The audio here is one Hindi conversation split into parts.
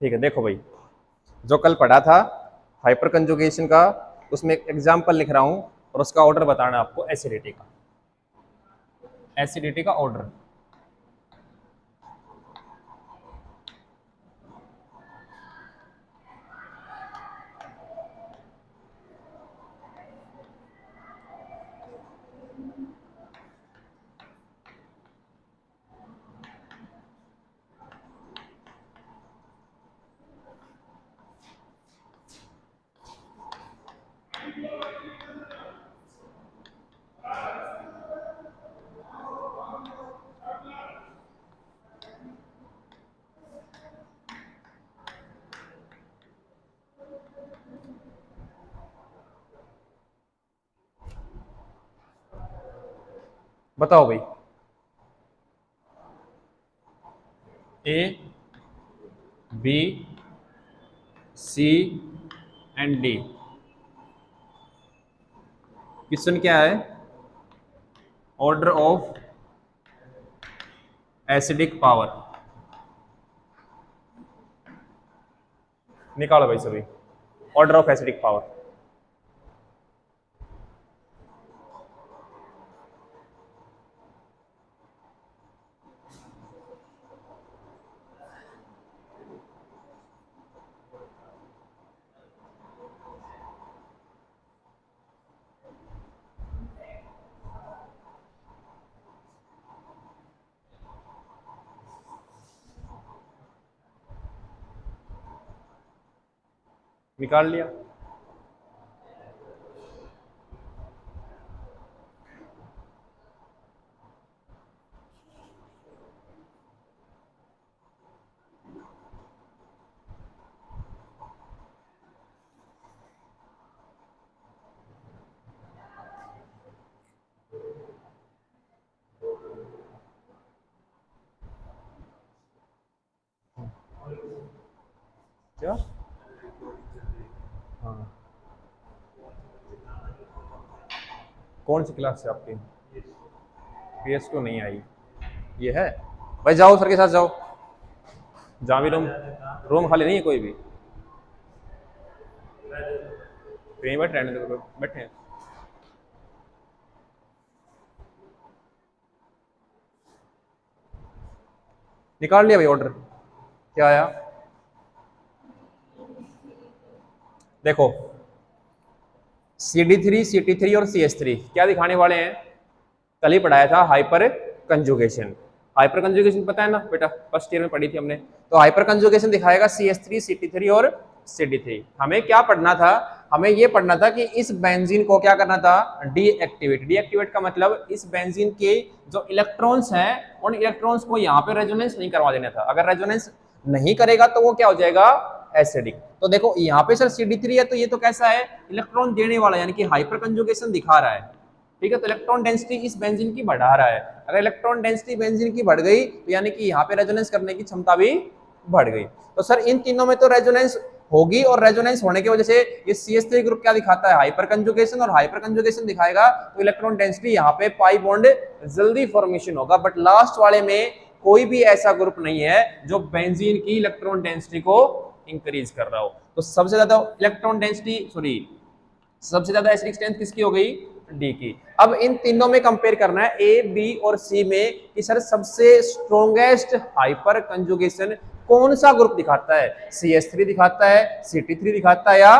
ठीक है, देखो भाई, जो कल पढ़ा था हाइपर कंजुगेशन का, उसमें एक एग्जाम्पल लिख रहा हूं और उसका ऑर्डर बताना आपको, एसिडिटी का, एसिडिटी का ऑर्डर। बताओ भाई, A, B, C and D. Question क्या है? Order of acidic power. निकालो भाई सभी, ऑर्डर ऑफ एसिडिक पावर। निकाल लिया? क्या? हाँ, कौन सी क्लास से आपकी? पीएस क्यों नहीं आई? ये है भाई, जाओ सर के साथ जाओ। जहाँ भी रूम, रूम खाली नहीं है कोई भी, कहीं बैठ रहने दो, बैठे हैं। निकाल लिया भाई ऑर्डर, क्या आया? देखो, CD3, CT3 और CH3 क्या दिखाने वाले हैं? कल ही पढ़ाया था हाइपर कंजुगेशन। हाइपर कंजुगेशन पता है ना बेटा, फर्स्ट ईयर में पढ़ी थी हमने। तो हाइपर कंजुगेशन दिखाएगा CH3, CT3 और CD3। हमें क्या पढ़ना था? हमें ये पढ़ना था कि इस बेंजीन को क्या करना था? डीएक्टिवेट। डीएक्टिवेट का मतलब इस बेंजीन के जो इलेक्ट्रॉन्स हैं, उन इलेक्ट्रॉन्स को यहाँ पे रेजोनेंस नहीं करवा देना था। अगर रेजोनेंस नहीं करेगा तो वो क्या हो जाएगा? एसिडिक। तो देखो यहाँ पे सर CD3 है, तो ये तो कैसा है? इलेक्ट्रॉन देने वाला, यानी कि हाइपर कंजुगेशन दिखा रहा है। ठीक है, तो इलेक्ट्रॉन डेंसिटी इस बेंजीन की बढ़ा रहा है। अगर इलेक्ट्रॉन डेंसिटी बेंजीन की बढ़ गई तो यानी कि यहाँ पे रेजोनेंस करने की क्षमता भी बढ़ गई। तो सर इन तीनों में तो रेजोनेंस होगी, और रेजोनेंस होने की वजह से ये CH3 ग्रुप क्या दिखाता है? Hyperconjugation. और हाइपर कंजुगेशन दिखाएगा तो इलेक्ट्रॉन डेंसिटी यहाँ पे पाई बॉन्ड जल्दी फॉर्मेशन होगा। बट लास्ट वाले में कोई भी ऐसा ग्रुप नहीं है जो बेंजीन की इलेक्ट्रॉन डेंसिटी को इंक्रीज कर रहा हो। तो सबसे ज्यादा इलेक्ट्रॉन डेंसिटी, सॉरी, सबसे ज्यादा एसिडिक स्ट्रेंथ किसकी हो गई? डी की। अब इन तीनों में कंपेयर करना है, ए, बी और सी में, कि सर सबसे स्ट्रॉन्गेस्ट हाइपर कंजुगेशन कौन सा ग्रुप दिखाता है? CH3 दिखाता है, CT3 दिखाता है, या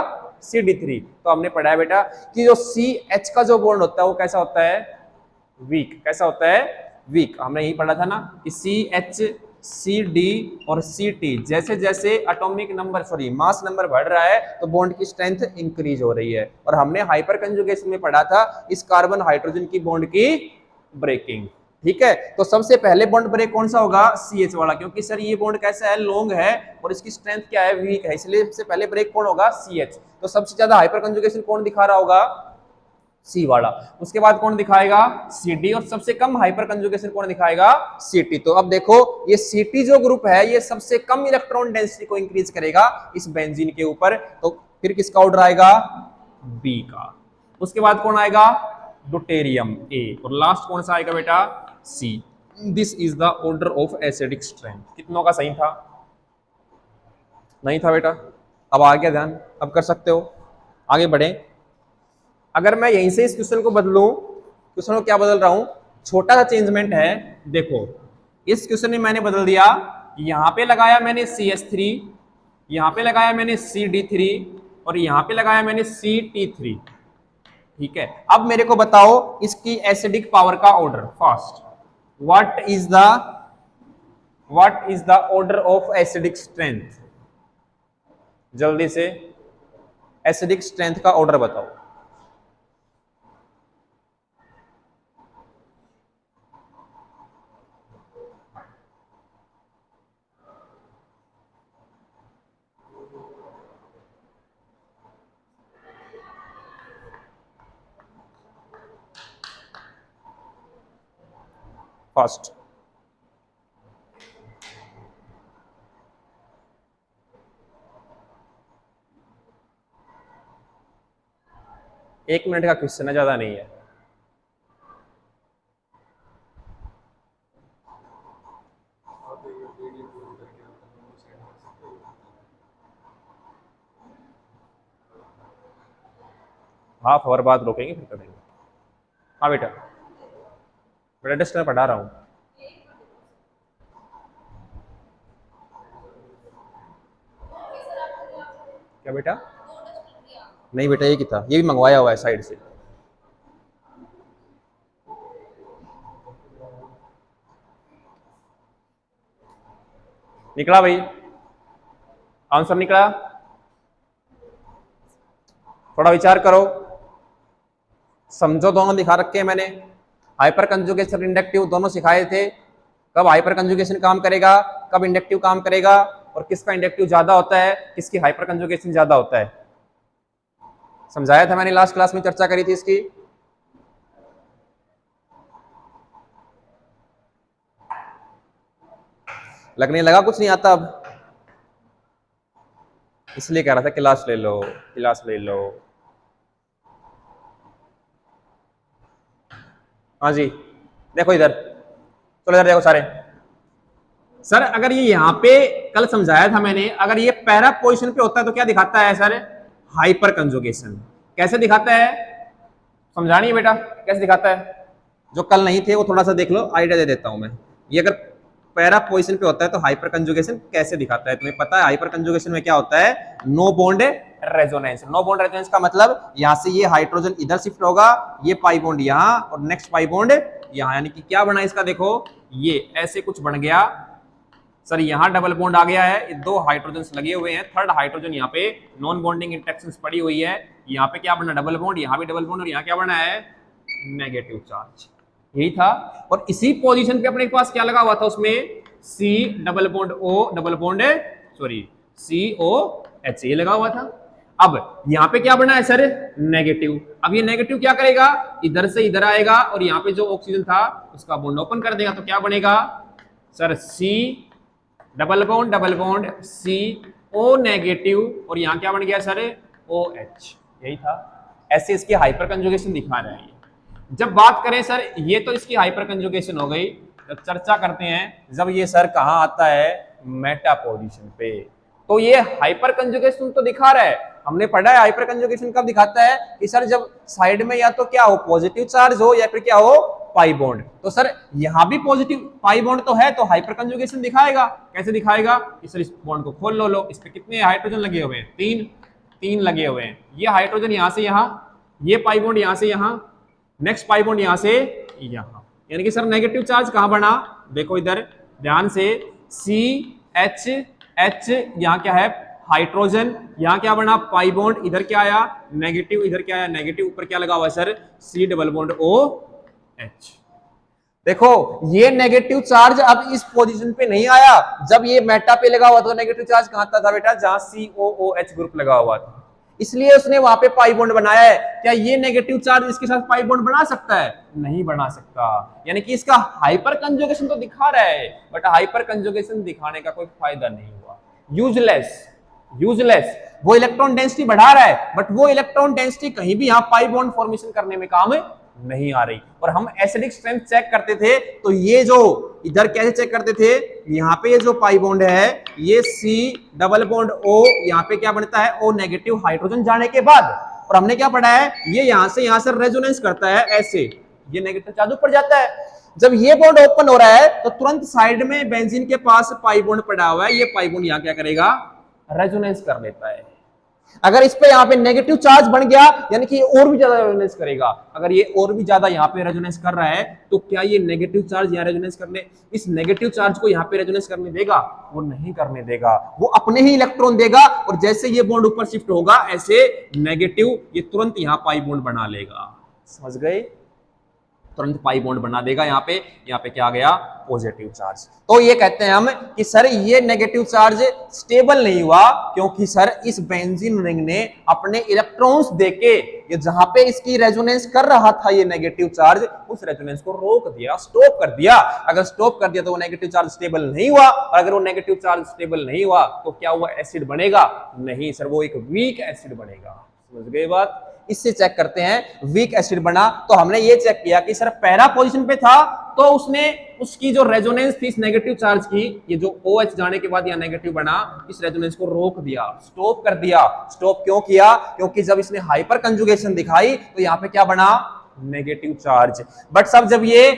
CD3? तो हमने पढ़ा है बेटा कि जो CH का जो बॉन्ड होता है वो कैसा होता है? वीक। कैसा होता है? वीक। हमने यही पढ़ा था ना कि CH, CD और CT जैसे जैसे atomic number, sorry mass number बढ़ रहा है तो बॉन्ड की स्ट्रेंथ इंक्रीज हो रही है। और हमने हाइपर कंजुगेशन में पढ़ा था इस कार्बन हाइड्रोजन की बॉन्ड की ब्रेकिंग। ठीक है, तो सबसे पहले बॉन्ड ब्रेक कौन सा होगा? CH वाला, क्योंकि सर ये बॉन्ड कैसा है? लॉन्ग है और इसकी स्ट्रेंथ क्या है? वीक है, इसलिए सबसे पहले ब्रेक कौन होगा? CH। तो सबसे ज्यादा हाइपर कंजुगेशन कौन दिखा रहा होगा? सी वाला। उसके बाद कौन दिखाएगा? CD। और सबसे कम हाइपर कंजुगेशन कौन दिखाएगा? CT। तो अब देखो ये CT जो ग्रुप है ये सबसे कम इलेक्ट्रॉन डेंसिटी को इंक्रीज करेगा इस बेंजीन के ऊपर। तो फिर किसका ऑर्डर आएगा? बी का। उसके बाद कौन आएगा? Deuterium, A। और लास्ट कौन सा आएगा बेटा? C। This is the order of acidic strength. कितनों का सही था? नहीं था बेटा, अब आ गया ध्यान, अब कर सकते हो, आगे बढ़े। अगर मैं यहीं से इस क्वेश्चन को बदलूं, क्वेश्चन को क्या बदल रहा हूं, छोटा सा चेंजमेंट है। देखो इस क्वेश्चन में मैंने बदल दिया, यहां पे लगाया मैंने CH3, यहां पे लगाया मैंने CD3 और यहां पे लगाया मैंने CT3। ठीक है, अब मेरे को बताओ इसकी एसिडिक पावर का order first. What is the order of acidic strength, जल्दी से एसिडिक स्ट्रेंथ का ऑर्डर बताओ। फर्स्ट एक मिनट का क्वेश्चन है, ज्यादा नहीं है। हाफ आवर बाद रोकेंगे फिर करेंगे। हाँ बेटा, बेटा टेस्ट में पढ़ा रहा हूँ। क्या बेटा? नहीं बेटा, ये की था, ये भी मंगवाया हुआ है साइड से। निकला भाई, आंसर निकला। थोड़ा विचार करो, समझो, दोनों दिखा रखे हैं मैंने। हाइपर कंजुगेशन इंडक्टिव दोनों सिखाए थे, कब हाइपर कंजुगेशन काम करेगा, कब इंडक्टिव काम करेगा, और किसका इंडक्टिव ज्यादा होता है, किसकी हाइपर कंजुगेशन ज्यादा होता है, समझाया था मैंने, लास्ट क्लास में चर्चा करी थी इसकी। लगने लगा कुछ नहीं आता अब, इसलिए कह रहा था क्लास ले लो, क्लास ले लो। हाँ जी, देखो इधर, चलो इधर देखो सारे। सर अगर ये यहाँ पे कल समझाया था मैंने, अगर ये पैरा पोजीशन पे होता है तो क्या दिखाता है सर, हाइपर कंजुगेशन। कैसे दिखाता है, समझानी है बेटा, कैसे दिखाता है? जो कल नहीं थे वो थोड़ा सा देख लो, आइडिया दे देता हूं मैं। ये अगर पैरा पोजीशन पे होता है तो हाइपर कंजुगेशन कैसे दिखाता है, तुम्हें पता है हाइपर कंजुगेशन में क्या होता है, no bond resonance. No bond resonance का मतलब यहां से ये हाइड्रोजन इधर शिफ्ट होगा, ये पाई बॉन्ड यहां और नेक्स्ट पाई बॉन्ड यहां, यानी कि क्या बना इसका, देखो ये ऐसे कुछ बन गया सर, यहां डबल बॉन्ड आ गया है, दो हाइड्रोजन लगे हुए हैं, थर्ड हाइड्रोजन यहाँ पे नॉन बॉन्डिंग इंटरेक्शंस पड़ी हुई है, यहाँ पे क्या बना, डबल बॉन्ड, यहाँ भी डबल बॉन्ड, और यहाँ क्या बना है, नेगेटिव चार्ज। यही था, और इसी पोजीशन पे अपने पास क्या लगा हुआ था, उसमें C double bond O double bond sorry COH ये लगा हुआ था। अब यहाँ पे क्या बना है सर, नेगेटिव। अब ये नेगेटिव क्या करेगा, इधर से इधर आएगा और यहाँ पे जो ऑक्सीजन था उसका बॉन्ड ओपन कर देगा, तो क्या बनेगा sir, C double bond CO negative, और यहाँ क्या बन गया सर, OH। यही था, ऐसे इसकी हाइपर कंजुगेशन दिखा रहे हैं। जब बात करें सर, ये तो इसकी हाइपर कंजुगेशन हो गई, जब चर्चा करते हैं जब ये सर कहाँ आता है, मेटा पोजीशन पे, तो ये हाइपर कंजुगेशन तो दिखा रहा है। हमने पढ़ा है हाइपर कंजुगेशन कब दिखाता है कि सर जब साइड में या तो क्या हो, पॉजिटिव चार्ज हो, या फिर क्या हो, पाई बॉन्ड। तो सर यहां भी पॉजिटिव पाई बॉन्ड तो है, तो हाइपर कंजुगेशन दिखाएगा। कैसे दिखाएगा कि सर इस बॉन्ड को खोल लो, इस पे कितने हाइड्रोजन लगे हुए हैं, तीन लगे हुए हैं। ये हाइड्रोजन यहां से यहां, ये पाई बॉन्ड यहां से यहां, नेक्स्ट पाई बॉन्ड यहां से यहां, यानी कि सर नेगेटिव चार्ज कहां बना, देखो इधर ध्यान से, CH यहां क्या है, हाइड्रोजन, यहां क्या बना, पाई बॉन्ड, इधर क्या आया, नेगेटिव, इधर क्या आया, नेगेटिव, ऊपर क्या लगा हुआ है sir, C double bond OH। देखो ये नेगेटिव चार्ज अब इस पोजीशन पे नहीं आया, जब ये मेटा पे लगा हुआ तो नेगेटिव चार्ज कहां था बेटा, जहां COOH ग्रुप लगा हुआ था, इसलिए उसने वहां पे पाई बॉन्ड बनाया है। क्या ये नेगेटिव चार्ज इसके साथ पाई बॉन्ड बना सकता है, नहीं बना सकता, यानी कि इसका हाइपर कंजुगेशन तो दिखा रहा है, बट हाइपर कंजुगेशन दिखाने का कोई फायदा नहीं हुआ, यूजलेस। वो इलेक्ट्रॉन डेंसिटी बढ़ा रहा है, बट वो इलेक्ट्रॉन डेंसिटी कहीं भी यहाँ पाई बॉन्ड फॉर्मेशन करने में काम नहीं आ रही। और हम एसिडिक स्ट्रेंथ चेक करते थे तो ये जो इधर कैसे चेक करते थे, यहाँ पे ये जो पाई बॉन्ड है ये C डबल बॉन्ड O, यहाँ पे क्या बनता है O नेगेटिव हाइड्रोजन जाने के बाद, और हमने क्या पढ़ा है ये यहाँ से रेजोनेंस करता है ऐसे, ये नेगेटिव चार्ज ऊपर जाता है। जब ये बॉन्ड ओपन हो रहा है तो तुरंत साइड में बेंजीन के पास पाई बॉन्ड पड़ा हुआ है, ये पाई बॉन्ड यहाँ क्या करेगा, रेजोनेंस कर लेता है। अगर इस पे यहाँ पे नेगेटिव चार्ज बन गया यानी कि और भी ज्यादा रेजोनेंस करेगा। अगर ये और भी ज्यादा यहाँ पे रेजोनेंस कर रहा है तो क्या ये नेगेटिव चार्ज यहाँ रेजोनेंस करने, इस नेगेटिव चार्ज को यहाँ पे रेजोनेंस करने देगा, वो नहीं करने देगा, वो अपने ही इलेक्ट्रॉन देगा। और जैसे ये बॉन्ड ऊपर शिफ्ट होगा ऐसे नेगेटिव ये तुरंत यहाँ पाई बॉन्ड बना लेगा। समझ गए, तुरंत पाई बॉन्ड बना देगा। यहाँ पे क्या आ गया, पॉजिटिव चार्ज। तो ये कहते हैं हम कि सर ये नेगेटिव चार्ज स्टेबल नहीं हुआ क्योंकि सर इस बेंजीन रिंग ने अपने इलेक्ट्रॉन्स देके ये जहां पे इसकी रेजोनेंस कर रहा था ये नेगेटिव चार्ज, उस रेजोनेंस को रोक दिया, स्टॉप कर दिया। अगर स्टॉप कर दिया तो वो नेगेटिव चार्ज स्टेबल नहीं हुआ, और अगर वो नेगेटिव चार्ज स्टेबल नहीं हुआ तो क्या हुआ, एसिड बनेगा नहीं सर, वो एक वीक एसिड बनेगा। समझ गए बात। इससे चेक करते हैं वीक एसिड बना तो हमने ये चेक किया कि सर पहला पोजीशन पे था तो उसने उसकी जो रेजोनेंस थी इस नेगेटिव चार्ज की, ये जो OH जाने के बाद यह नेगेटिव बना, इस रेजोनेंस को रोक दिया, स्टॉप कर दिया। स्टॉप क्यों किया, क्योंकि जब इसने हाइपर कंजुगेशन दिखाई तो यहाँ पे क्या बना, नेगेटिव चार्ज। बट सब जब ये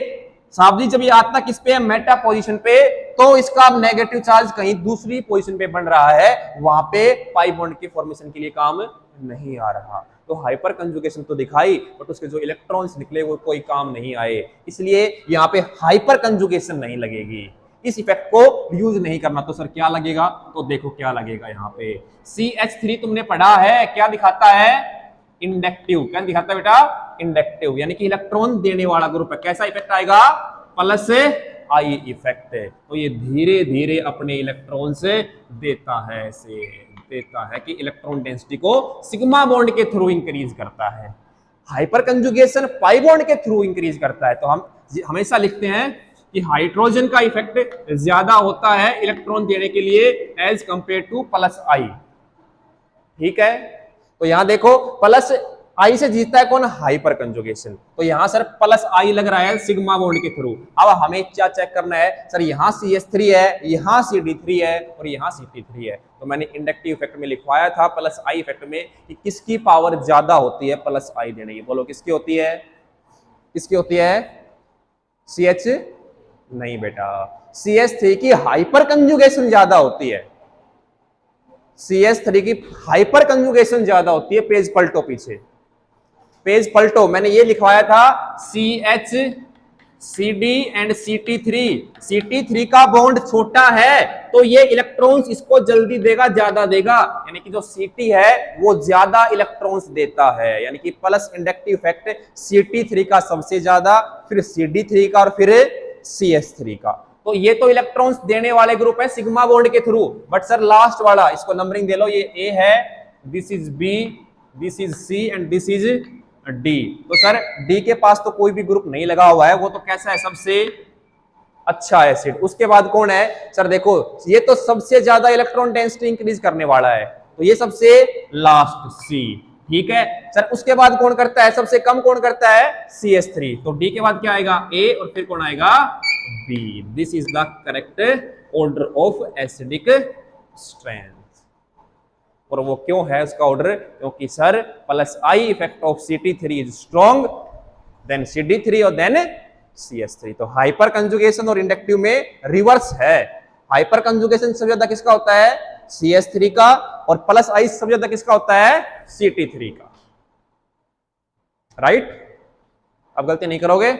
सावधि जब ये आता किस पे, मेटा पोजीशन पे, तो इसका नेगेटिव चार्ज कहीं दूसरी पोजीशन पे बन रहा है, वहां पे पाई बॉन्ड के फॉर्मेशन के लिए काम नहीं आ रहा। तो हाइपर कंजुगेशन तो दिखाई बट उसके जो इलेक्ट्रॉन्स निकले वो कोई काम नहीं आए, इसलिए यहाँ पे हाइपर कंजुगेशन नहीं लगेगी, इस इफेक्ट को यूज नहीं करना। तो सर क्या लगेगा, तो देखो क्या लगेगा, यहाँ पे CH3 तुमने पढ़ा है, क्या दिखाता है, इंडक्टिव। क्या दिखाता है बेटा, इंडक्टिव, यानी कि इलेक्ट्रॉन देने वाला ग्रुप है। कैसा इफेक्ट आएगा, प्लस आई इफेक्ट है। तो ये धीरे धीरे अपने इलेक्ट्रॉन से देता है, ऐसे देता है कि इलेक्ट्रॉन डेंसिटी को सिग्मा बॉन्ड के थ्रू इंक्रीज करता है। हाइपर कंजुगेशन पाई बॉन्ड के थ्रू इंक्रीज करता है। तो हम हमेशा लिखते हैं कि हाइड्रोजन का इफेक्ट ज्यादा होता है इलेक्ट्रॉन देने के लिए एज कंपेयर टू प्लस आई। ठीक है, तो यहां देखो प्लस आई से जीतता है कौन, हाइपर कंजुगेशन। तो यहां सर प्लस आई लग रहा है सिग्मा बॉन्ड के थ्रू। अब हमें क्या चेक करना है, सर यहां CH3 है, यहां CD3 है और यहां CP3 है। तो मैंने इंडक्टिव इफेक्ट में लिखवाया था प्लस आई इफेक्ट में कि किसकी पावर ज्यादा होती है प्लस आई देने की। बोलो किसकी होती है, किसकी होती है, CH नहीं बेटा, CH3 की हाइपर कंजुगेशन ज्यादा होती है, CH3 की हाइपर कंजुगेशन ज्यादा होती है। पेज पलटो, पीछे पेज पलटो, मैंने ये लिखवाया था CH CD and CT3। CT3 का बॉन्ड छोटा है तो ये इलेक्ट्रॉन्स इसको जल्दी देगा, ज्यादा देगा, यानी कि जो CT है वो ज्यादा इलेक्ट्रॉन्स देता है, यानी कि प्लस इंडक्टिव इफेक्ट CT3 का सबसे ज्यादा, फिर CD3 का और फिर CH3 का। तो ये तो इलेक्ट्रॉन्स देने वाले ग्रुप है सिग्मा बॉन्ड के थ्रू। बट सर लास्ट वाला, इसको नंबरिंग दे लो, ये A है, this is B, this is C and this is D। तो सर D के पास तो कोई भी ग्रुप नहीं लगा हुआ है, वो तो कैसा है, सबसे अच्छा एसिड। उसके बाद कौन है, सर देखो ये तो सबसे ज्यादा इलेक्ट्रॉन डेंसिटी इंक्रीज करने वाला है, तो ये सबसे लास्ट C। ठीक है सर, उसके बाद कौन करता है, सबसे कम कौन करता है, CH3। तो D के बाद क्या आएगा, A और फिर कौन आएगा, B। This is the correct order of acidic strength. और वो क्यों है उसका ऑर्डर, क्योंकि sir plus I effect of CT3 is strong, then CD3 और देन CH3। तो हाइपर कंजुगेशन और इंडक्टिव में रिवर्स है। हाइपर कंजुगेशन सबसे ज्यादा किसका होता है, CH3 का, और प्लस आई सबसे ज्यादा किसका होता है, CT3 का। राइट, अब गलती नहीं करोगे।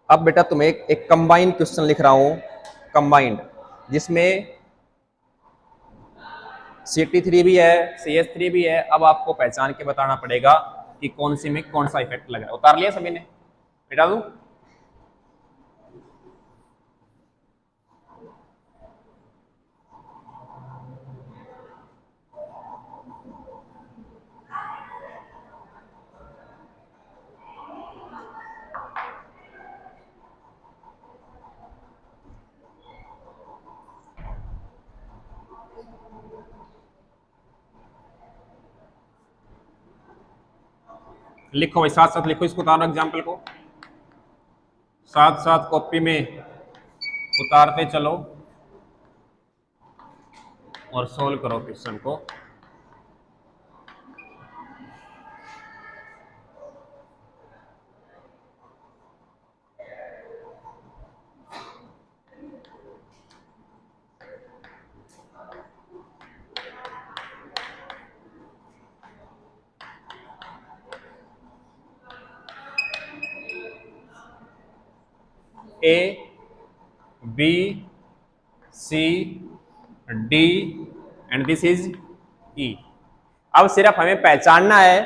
अब बेटा तुम्हें एक कंबाइंड क्वेश्चन लिख रहा हूं, कंबाइंड, जिसमें CT3 भी है, CH3 भी है। अब आपको पहचान के बताना पड़ेगा कि कौन सी में कौन सा इफेक्ट लग रहा है। उतार लिया सभी ने, बेटा दूं, लिखो भाई, साथ साथ लिखो इसको, उतारो एग्जाम्पल को, साथ साथ कॉपी में उतारते चलो और सोल्व करो क्वेश्चन को। A B C D and this is E. अब सिर्फ हमें पहचानना है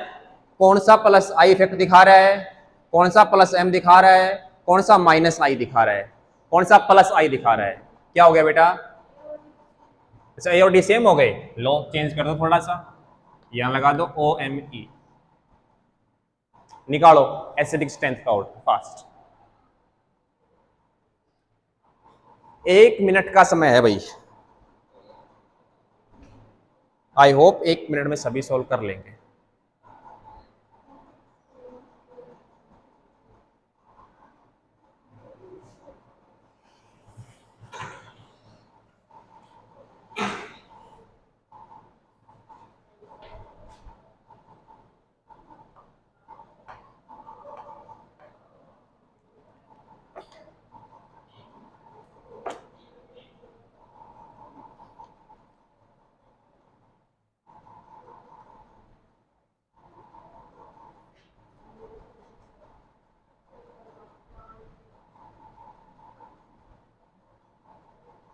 कौन सा प्लस आई इफेक्ट दिखा रहा है, कौन सा प्लस एम दिखा रहा है, कौन सा माइनस आई दिखा रहा है, कौन सा प्लस आई दिखा रहा है। क्या हो गया बेटा? अच्छा, ए और डी सेम हो गए, लो चेंज कर दो थोड़ा सा, यहां लगा दो ओ एम ई, निकालो एसिडिक स्ट्रेंथ का आउट फास्ट। 1 मिनट का समय है भाई, आई होप 1 मिनट में सभी सॉल्व कर लेंगे।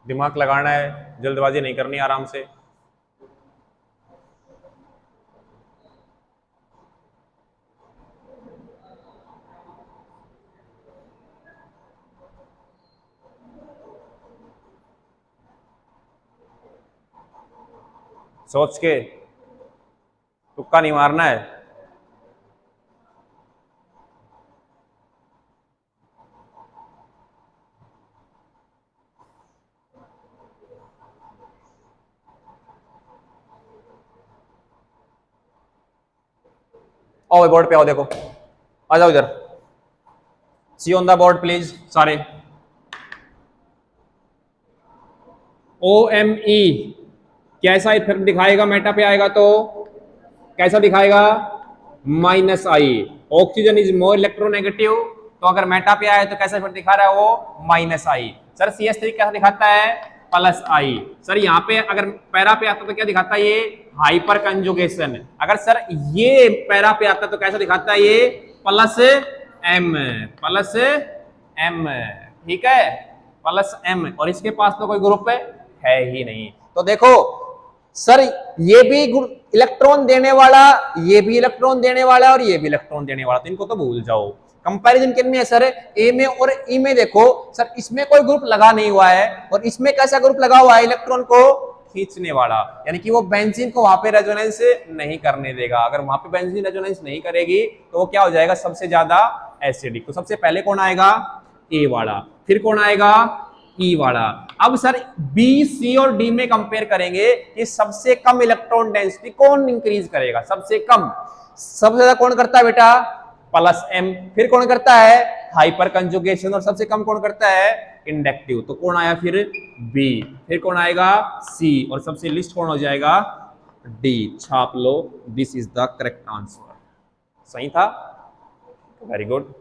दिमाग लगाना है, जल्दबाजी नहीं करनी, आराम से। सोच के, तुक्का नहीं मारना है। आओ बोर्ड पे आओ, देखो आ जाओ इधर, see on the board please सारे। ओ एम ई कैसा इफेक्ट दिखाएगा? मेटा पे आएगा तो कैसा दिखाएगा? Minus I. Oxygen is more electronegative, तो अगर मेटा पे आए तो कैसा इफेक्ट दिखा रहा है वो? माइनस आई। सर CH3 कैसा दिखाता है? प्लस आई। सर यहाँ पे अगर पैरा पे आता तो क्या दिखाता है ये? Hyper conjugation. अगर सर ये पैरा पे आता तो कैसा दिखाता है ये? प्लस एम, प्लस एम, ठीक है, प्लस एम। और इसके पास तो कोई ग्रुप है ही नहीं। तो देखो सर ये भी इलेक्ट्रॉन देने वाला, ये भी इलेक्ट्रॉन देने वाला और ये भी इलेक्ट्रॉन देने वाला, तो इनको तो भूल जाओ। कंपैरिजन किन में है सर? ए में और ई में। देखो सर इसमें कोई ग्रुप लगा नहीं हुआ है और इसमें कैसा ग्रुप लगा हुआ है? इलेक्ट्रॉन को खींचने वाला, यानी कि वो बेंजीन को वहां पे रेजोनेंस नहीं करने देगा। अगर वहां पे बेंजीन रेजोनेंस नहीं करेगी तो वो क्या हो जाएगा? सबसे ज्यादा एसिडिक। तो सबसे पहले कौन आएगा? ए वाला, फिर कौन आएगा? ई वाला। अब सर बी सी और डी में कंपेयर करेंगे कि सबसे कम इलेक्ट्रॉन डेंसिटी कौन इंक्रीज करेगा? सबसे कम, सबसे ज्यादा कौन करता है बेटा? Plus M. फिर कौन करता है? Hyperconjugation. और सबसे कम कौन करता है? इंडक्टिव। तो कौन आया फिर? बी। फिर कौन आएगा? सी। और सबसे लिस्ट कौन हो जाएगा? डी। छाप लो, this is the correct answer. सही था, वेरी गुड।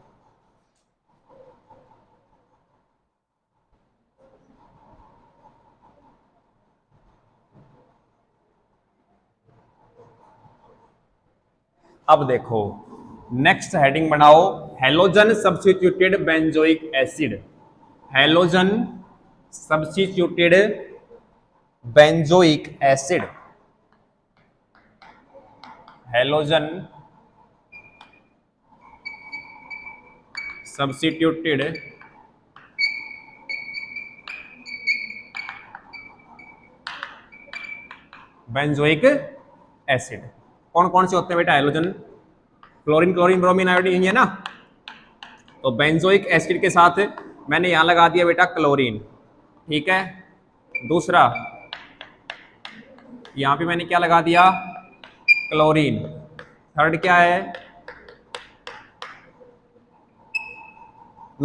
अब देखो नेक्स्ट हेडिंग बनाओ, halogen substituted benzoic acid. Halogen substituted benzoic acid. Halogen substituted benzoic acid. कौन कौन से होते हैं बेटा halogen? Chlorine, chlorine, bromine, iodine है ना। तो बेंजोइक एसिड के साथ मैंने यहां लगा दिया बेटा क्लोरीन, ठीक है। दूसरा यहां पे मैंने क्या लगा दिया? क्लोरीन। थर्ड क्या है?